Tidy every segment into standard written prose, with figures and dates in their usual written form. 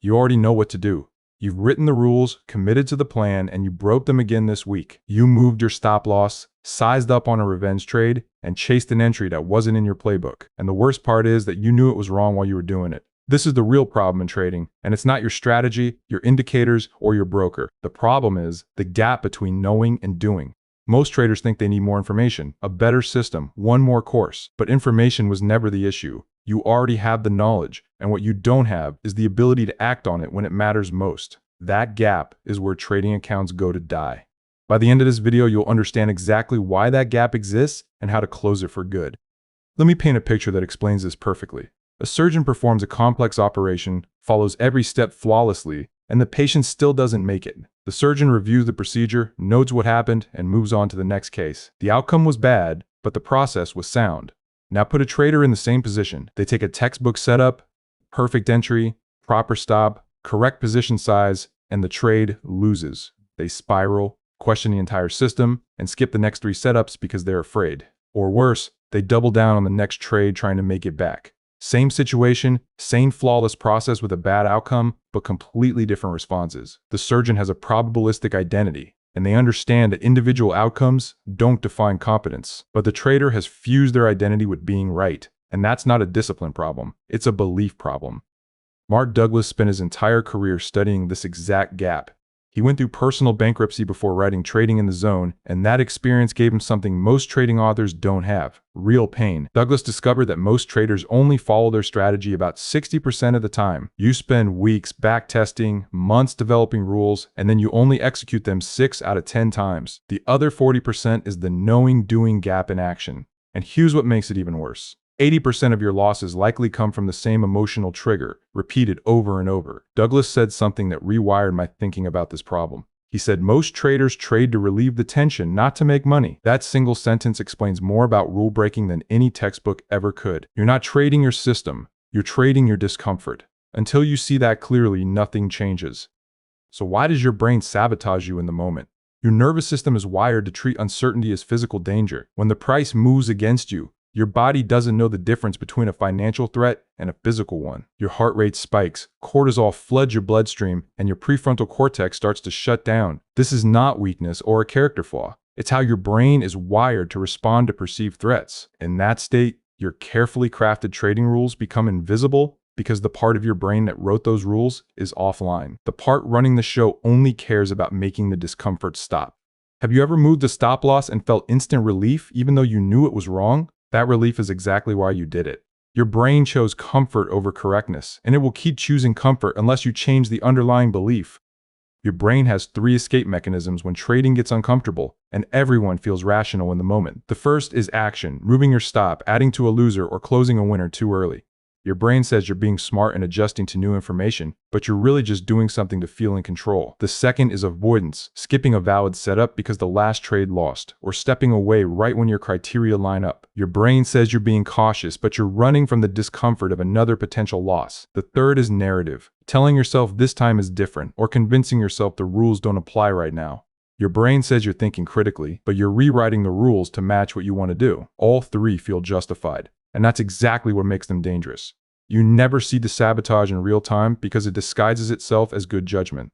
You already know what to do. You've written the rules, committed to the plan, and you broke them again this week. You moved your stop loss, sized up on a revenge trade, and chased an entry that wasn't in your playbook. And the worst part is that you knew it was wrong while you were doing it. This is the real problem in trading, and it's not your strategy, your indicators, or your broker. The problem is the gap between knowing and doing. Most traders think they need more information, a better system, one more course. But information was never the issue. You already have the knowledge, and what you don't have is the ability to act on it when it matters most. That gap is where trading accounts go to die. By the end of this video, you'll understand exactly why that gap exists and how to close it for good. Let me paint a picture that explains this perfectly. A surgeon performs a complex operation, follows every step flawlessly, and the patient still doesn't make it. The surgeon reviews the procedure, notes what happened, and moves on to the next case. The outcome was bad, but the process was sound. Now put a trader in the same position. They take a textbook setup, perfect entry, proper stop, correct position size, and the trade loses. They spiral, question the entire system, and skip the next 3 setups because they're afraid. Or worse, they double down on the next trade trying to make it back. Same situation, same flawless process with a bad outcome, but completely different responses. The surgeon has a probabilistic identity, and they understand that individual outcomes don't define competence. But the trader has fused their identity with being right, and that's not a discipline problem, it's a belief problem. Mark Douglas spent his entire career studying this exact gap. He went through personal bankruptcy before writing Trading in the Zone, and that experience gave him something most trading authors don't have: real pain. Douglas discovered that most traders only follow their strategy about 60% of the time. You spend weeks backtesting, months developing rules, and then you only execute them 6 out of 10 times. The other 40% is the knowing-doing gap in action. And here's what makes it even worse. 80% of your losses likely come from the same emotional trigger, repeated over and over. Douglas said something that rewired my thinking about this problem. He said, most traders trade to relieve the tension, not to make money. That single sentence explains more about rule breaking than any textbook ever could. You're not trading your system, you're trading your discomfort. Until you see that clearly, nothing changes. So why does your brain sabotage you in the moment? Your nervous system is wired to treat uncertainty as physical danger. When the price moves against you, your body doesn't know the difference between a financial threat and a physical one. Your heart rate spikes, cortisol floods your bloodstream, and your prefrontal cortex starts to shut down. This is not weakness or a character flaw. It's how your brain is wired to respond to perceived threats. In that state, your carefully crafted trading rules become invisible because the part of your brain that wrote those rules is offline. The part running the show only cares about making the discomfort stop. Have you ever moved a stop loss and felt instant relief even though you knew it was wrong? That relief is exactly why you did it. Your brain chose comfort over correctness, and it will keep choosing comfort unless you change the underlying belief. Your brain has 3 escape mechanisms when trading gets uncomfortable, and everyone feels rational in the moment. The first is action, moving your stop, adding to a loser, or closing a winner too early. Your brain says you're being smart and adjusting to new information, but you're really just doing something to feel in control. The second is avoidance, skipping a valid setup because the last trade lost, or stepping away right when your criteria line up. Your brain says you're being cautious, but you're running from the discomfort of another potential loss. The third is narrative, telling yourself this time is different, or convincing yourself the rules don't apply right now. Your brain says you're thinking critically, but you're rewriting the rules to match what you want to do. All 3 feel justified. And that's exactly what makes them dangerous. You never see the sabotage in real time because it disguises itself as good judgment.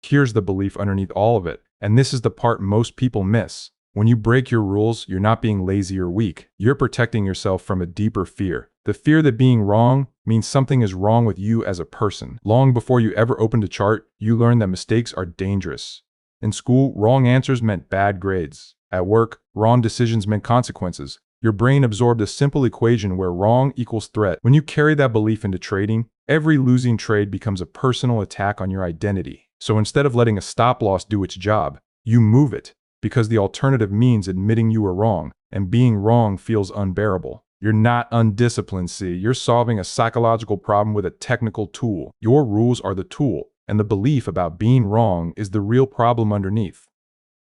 Here's the belief underneath all of it, and this is the part most people miss. When you break your rules, you're not being lazy or weak. You're protecting yourself from a deeper fear. The fear that being wrong means something is wrong with you as a person. Long before you ever opened a chart, you learned that mistakes are dangerous. In school, wrong answers meant bad grades. At work, wrong decisions meant consequences. Your brain absorbed a simple equation where wrong equals threat. When you carry that belief into trading, every losing trade becomes a personal attack on your identity. So instead of letting a stop loss do its job, you move it, because the alternative means admitting you were wrong, and being wrong feels unbearable. You're not undisciplined, see. You're solving a psychological problem with a technical tool. Your rules are the tool, and the belief about being wrong is the real problem underneath.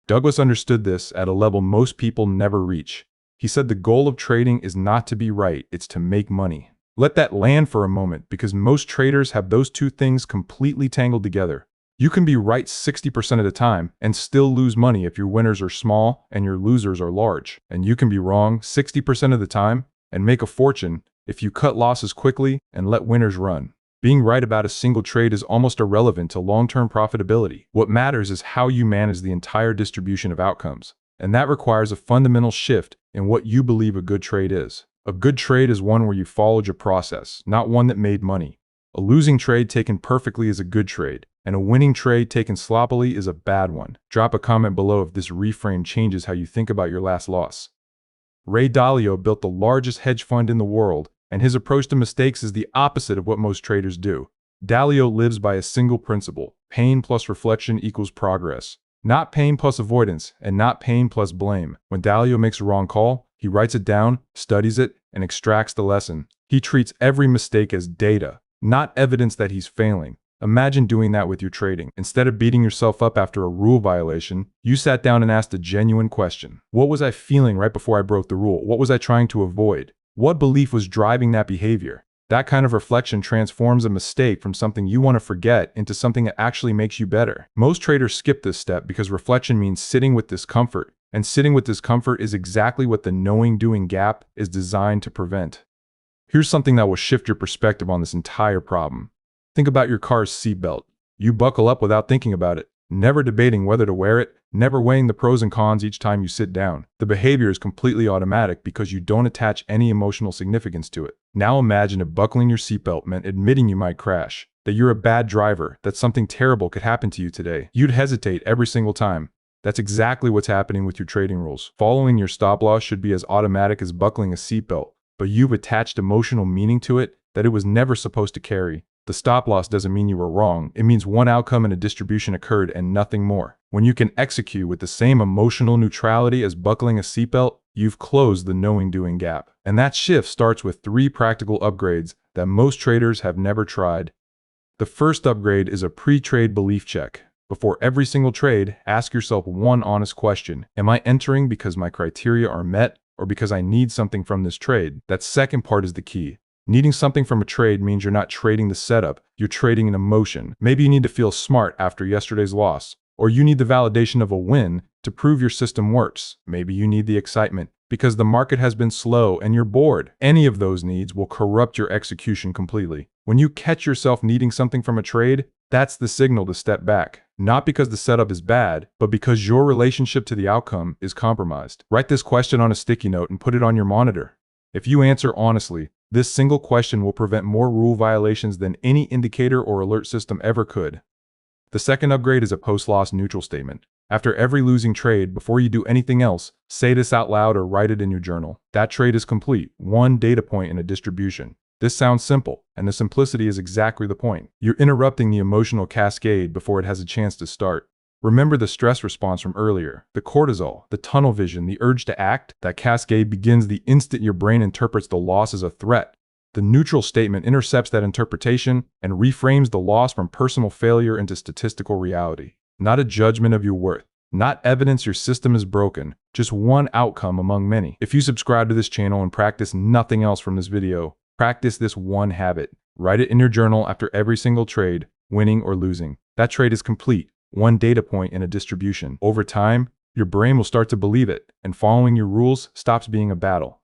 Douglas understood this at a level most people never reach. He said the goal of trading is not to be right, it's to make money. Let that land for a moment, because most traders have those 2 things completely tangled together. You can be right 60% of the time and still lose money if your winners are small and your losers are large. And you can be wrong 60% of the time and make a fortune if you cut losses quickly and let winners run. Being right about a single trade is almost irrelevant to long-term profitability. What matters is how you manage the entire distribution of outcomes. And that requires a fundamental shift in what you believe a good trade is. A good trade is one where you followed your process, not one that made money. A losing trade taken perfectly is a good trade, and a winning trade taken sloppily is a bad one. Drop a comment below if this reframe changes how you think about your last loss. Ray Dalio built the largest hedge fund in the world, and his approach to mistakes is the opposite of what most traders do. Dalio lives by a single principle: pain plus reflection equals progress. Not pain plus avoidance, and not pain plus blame. When Dalio makes a wrong call, he writes it down, studies it, and extracts the lesson. He treats every mistake as data, not evidence that he's failing. Imagine doing that with your trading. Instead of beating yourself up after a rule violation, you sat down and asked a genuine question. What was I feeling right before I broke the rule? What was I trying to avoid? What belief was driving that behavior? That kind of reflection transforms a mistake from something you want to forget into something that actually makes you better. Most traders skip this step because reflection means sitting with discomfort, and sitting with discomfort is exactly what the knowing-doing gap is designed to prevent. Here's something that will shift your perspective on this entire problem. Think about your car's seatbelt. You buckle up without thinking about it, never debating whether to wear it, never weighing the pros and cons each time you sit down. The behavior is completely automatic because you don't attach any emotional significance to it. Now imagine if buckling your seatbelt meant admitting you might crash, that you're a bad driver, that something terrible could happen to you today. You'd hesitate every single time. That's exactly what's happening with your trading rules. Following your stop loss should be as automatic as buckling a seatbelt, but you've attached emotional meaning to it that it was never supposed to carry. The stop loss doesn't mean you were wrong. It means one outcome in a distribution occurred and nothing more. When you can execute with the same emotional neutrality as buckling a seatbelt, you've closed the knowing-doing gap. And that shift starts with 3 practical upgrades that most traders have never tried. The first upgrade is a pre-trade belief check. Before every single trade, ask yourself one honest question. Am I entering because my criteria are met or because I need something from this trade? That second part is the key. Needing something from a trade means you're not trading the setup, you're trading an emotion. Maybe you need to feel smart after yesterday's loss, or you need the validation of a win to prove your system works. Maybe you need the excitement because the market has been slow and you're bored. Any of those needs will corrupt your execution completely. When you catch yourself needing something from a trade, that's the signal to step back. Not because the setup is bad, but because your relationship to the outcome is compromised. Write this question on a sticky note and put it on your monitor. If you answer honestly, this single question will prevent more rule violations than any indicator or alert system ever could. The second upgrade is a post-loss neutral statement. After every losing trade, before you do anything else, say this out loud or write it in your journal. That trade is complete, one data point in a distribution. This sounds simple, and the simplicity is exactly the point. You're interrupting the emotional cascade before it has a chance to start. Remember the stress response from earlier, the cortisol, the tunnel vision, the urge to act. That cascade begins the instant your brain interprets the loss as a threat. The neutral statement intercepts that interpretation and reframes the loss from personal failure into statistical reality. Not a judgment of your worth, not evidence your system is broken, just one outcome among many. If you subscribe to this channel and practice nothing else from this video, practice this one habit. Write it in your journal after every single trade, winning or losing. That trade is complete. One data point in a distribution. Over time, your brain will start to believe it, and following your rules stops being a battle.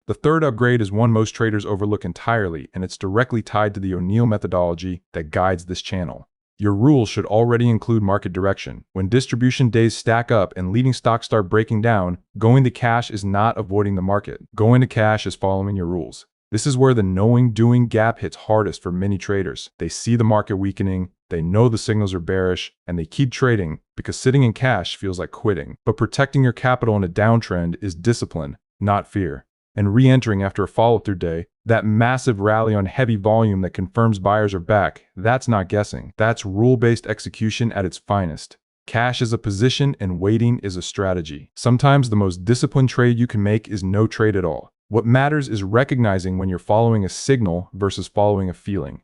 The third upgrade is one most traders overlook entirely, and it's directly tied to the O'Neill methodology that guides this channel. Your rules should already include market direction. When distribution days stack up and leading stocks start breaking down, going to cash is not avoiding the market. Going to cash is following your rules. This is where the knowing-doing gap hits hardest for many traders. They see the market weakening, they know the signals are bearish, and they keep trading because sitting in cash feels like quitting. But protecting your capital in a downtrend is discipline, not fear. And re-entering after a follow-through day, that massive rally on heavy volume that confirms buyers are back, that's not guessing. That's rule-based execution at its finest. Cash is a position and waiting is a strategy. Sometimes the most disciplined trade you can make is no trade at all. What matters is recognizing when you're following a signal versus following a feeling.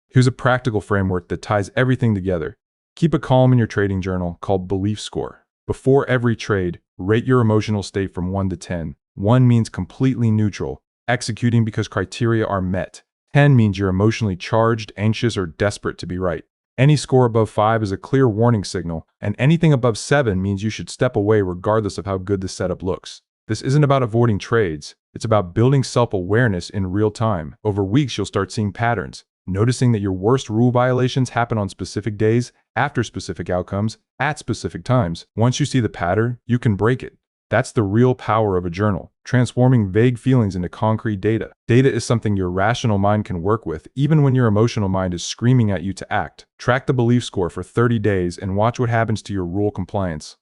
Here's a practical framework that ties everything together. Keep a column in your trading journal called Belief Score. Before every trade, rate your emotional state from 1 to 10. 1 means completely neutral, executing because criteria are met. 10 means you're emotionally charged, anxious, or desperate to be right. Any score above 5 is a clear warning signal, and anything above 7 means you should step away regardless of how good the setup looks. This isn't about avoiding trades, it's about building self-awareness in real time. Over weeks, you'll start seeing patterns. noticing that your worst rule violations happen on specific days, after specific outcomes, at specific times. Once you see the pattern, you can break it. That's the real power of a journal, transforming vague feelings into concrete data. Data is something your rational mind can work with, even when your emotional mind is screaming at you to act. Track the belief score for 30 days and watch what happens to your rule compliance.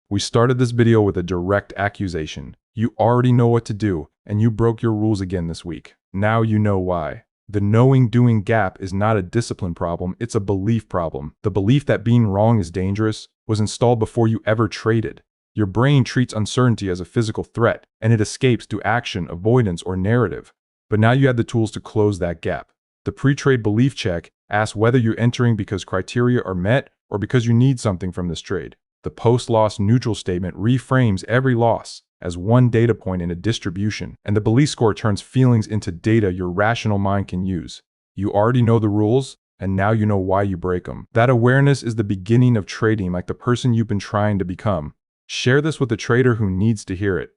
We started this video with a direct accusation. You already know what to do, and you broke your rules again this week. Now you know why. The knowing-doing gap is not a discipline problem, it's a belief problem. The belief that being wrong is dangerous was installed before you ever traded. Your brain treats uncertainty as a physical threat, and it escapes to action, avoidance, or narrative. But now you have the tools to close that gap. The pre-trade belief check asks whether you're entering because criteria are met or because you need something from this trade. The post-loss neutral statement reframes every loss as one data point in a distribution, and the belief score turns feelings into data your rational mind can use. You already know the rules, and now you know why you break them. That awareness is the beginning of trading like the person you've been trying to become. Share this with a trader who needs to hear it.